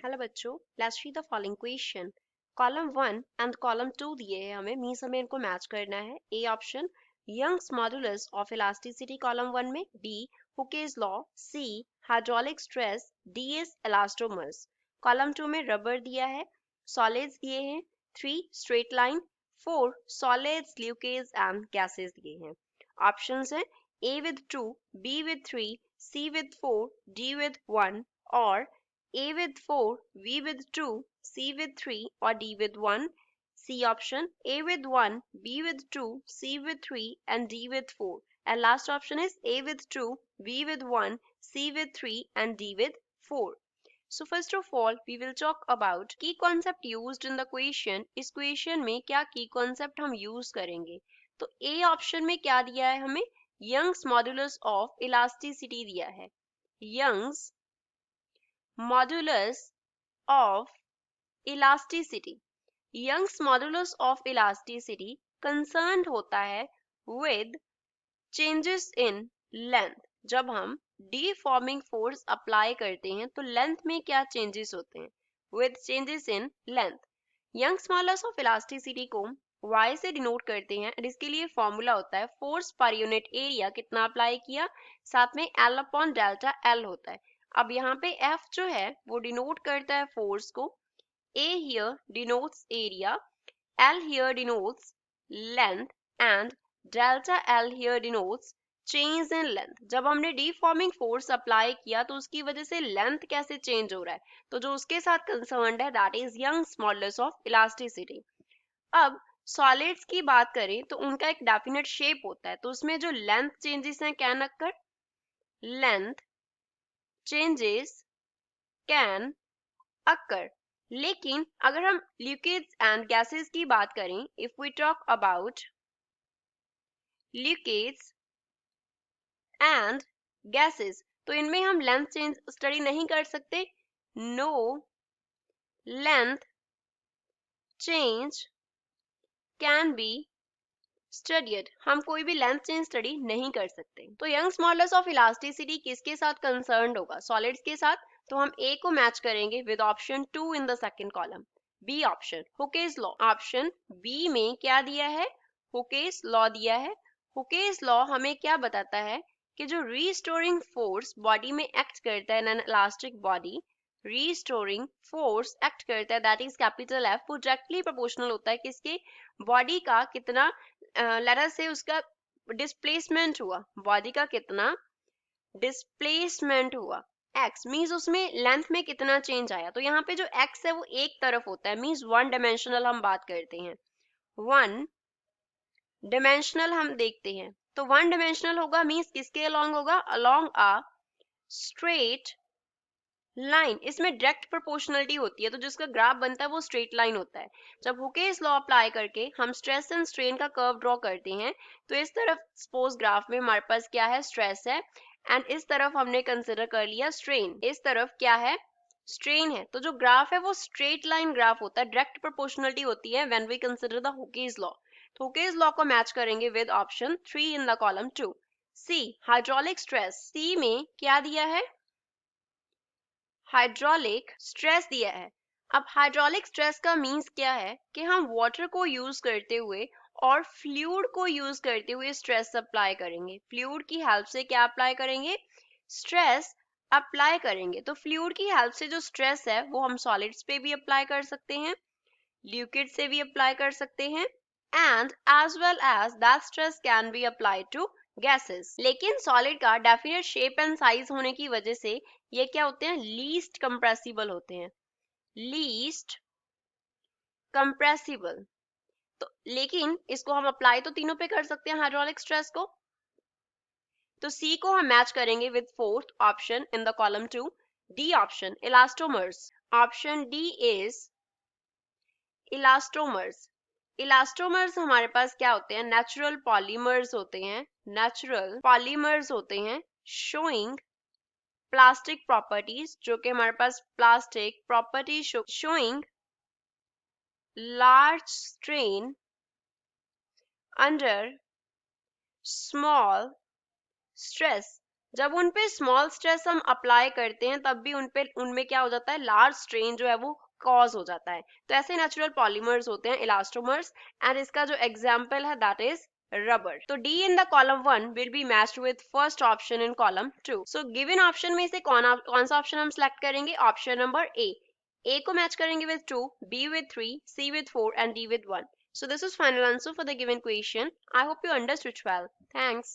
Hello बच्चों, let's see the following question. Column 1 and column 2 दिए हैं हमें, मींस हमें इनको मैच करना है। A option Young's modulus of elasticity column 1 में, B Hooke's law, C hydraulic stress, D is elastomers. Column 2 में रबर दिया है, सॉलिड्स दिए हैं, 3 straight line, 4 solids liquids and gases दिए हैं। ऑप्शंस हैं A with 2, B with 3, C with 4, D with 1 और A with 4, B with 2, C with 3 or D with 1. C option A with 1, B with 2, C with 3 and D with 4. And last option is A with 2, B with 1, C with 3 and D with 4. So first of all, we will talk about key concept used in the question. इस question में क्या key concept हम use करेंगे? तो A option में क्या दिया है हमें? Young's modulus of elasticity दिया है. Young's modulus of elasticity. Young's modulus of elasticity concerned होता है with changes in length. जब हम deforming force apply करते हैं तो length में क्या changes होते हैं? With changes in length. Young's modulus of elasticity को y से डिनोट करते हैं और इसके लिए फॉर्मूला होता है फोर्स पर यूनिट एरिया कितना अप्लाई किया, साथ में L अपॉन डेल्टा L होता है। अब यहाँ पे F जो है वो डिनोट करता है फोर्स को, A here denotes area, L here denotes length and delta L here denotes change in length. जब हमने deforming force अप्लाई किया तो उसकी वजह से लेंथ कैसे चेंज हो रहा है, तो जो उसके साथ कंसर्न्ड है that is Young's modulus of elasticity. अब सॉलिड्स की बात करें तो उनका एक डेफिनेट शेप होता है, तो उसमें जो लेंथ चेंजेस हैं can occur, length changes can occur. लेकिन अगर हम लिक्विड्स एंड गैसेस की बात करें, if we talk about liquids and gases, तो इनमें हम लेंथ चेंज स्टडी नहीं कर सकते। No length change can be studied, हम कोई भी लेंथ चेंज स्टडी नहीं कर सकते। तो यंग्स मॉडुलस ऑफ इलास्टिसिटी किसके साथ कंसर्न्ड होगा? सॉलिड्स के साथ। तो हम ए को मैच करेंगे with option 2 in the second column, B option Hooke's law. Option B में क्या दिया है? हुकेस लॉ दिया है। हुकेस लॉ हमें क्या बताता है कि जो रीस्टोरिंग फोर्स बॉडी में एक्ट करता है in an elastic body, restoring force act करता है दैट इज कैपिटल एफ, वो डायरेक्टली प्रोपोर्शनल होता है किसके? बॉडी का कितना लेटर से उसका डिस्प्लेसमेंट हुआ, बॉडी का कितना डिस्प्लेसमेंट हुआ, एक्स मीन्स उसमें लेंथ में कितना चेंज आया। तो यहाँ पे जो एक्स है वो एक तरफ होता है, मीन्स वन डायमेंशनल हम बात करते हैं, वन डायमेंशनल हम देखते हैं। तो वन डायमेंशनल होगा मीन्स किसके अलोंग होगा? Along a straight line. इसमें डायरेक्ट प्रोपोर्शनलिटी होती है, तो जिसका ग्राफ बनता है वो स्ट्रेट लाइन होता है। जब हुकेस लॉ अप्लाई करके हम स्ट्रेस एंड स्ट्रेन का कर्व ड्रॉ करते हैं तो इस तरफ सपोज ग्राफ में हमारे पास क्या है? स्ट्रेस है, एंड इस तरफ हमने कंसिडर कर लिया स्ट्रेन। इस तरफ क्या है? स्ट्रेन है। तो जो ग्राफ है वो स्ट्रेट लाइन ग्राफ होता है, डायरेक्ट प्रोपोर्शनलिटी होती है when we consider the Hooke's law. तो हुकेस लॉ को मैच करेंगे with option 3 in the column 2। C hydraulic stress, C में क्या दिया है? हाइड्रोलिक स्ट्रेस दिया है। अब हाइड्रोलिक स्ट्रेस का मीन्स क्या है कि हम वाटर को यूज करते हुए और फ्लूइड को यूज करते हुए स्ट्रेस अप्लाई करेंगे। फ्लूइड की हेल्प से क्या अप्लाई करेंगे? स्ट्रेस अप्लाई करेंगे। तो फ्लूइड की हेल्प से जो स्ट्रेस है वो हम सॉलिड्स पे भी अप्लाई कर सकते हैं, लिक्विड से भी अप्लाई कर सकते हैं, and as well as that stress can be applied to gases. लेकिन सॉलिड का डेफिनेट शेप एंड साइज होने की वजह से ये क्या होते हैं? लीस्ट कंप्रेसिबल होते हैं, लीस्ट कंप्रेसिबल। तो लेकिन इसको हम अप्लाई तो तीनों पे कर सकते हैं हाइड्रोलिक स्ट्रेस को। तो सी को हम मैच करेंगे with fourth option in the column 2, D option elastomers. Option D is elastomers. Elastomers हमारे पास क्या होते हैं? नेचुरल पॉलीमर्स होते हैं, नेचुरल पॉलीमर्स होते हैं शोइंग प्लास्टिक प्रॉपर्टीज, जो कि हमारे पास plastic property showing large strain under small stress. जब उन पे स्मॉल स्ट्रेस हम अप्लाई करते हैं तब भी उनमें क्या हो जाता है, लार्ज स्ट्रेन जो है वो कॉज हो जाता है। तो ऐसे नेचुरल पॉलीमर्स होते हैं इलास्टोमर्स, एंड इसका जो एग्जाम्पल है दैट इज रबर। तो D in the column 1 will be matched with first option in column 2। So given option में से कौन सा ऑप्शन हम सेलेक्ट करेंगे? ऑप्शन नंबर ए को मैच करेंगे with 2, B with 3, C with 4 and D with 1। So this is final answer for the given question. I hope you understood well. Thanks.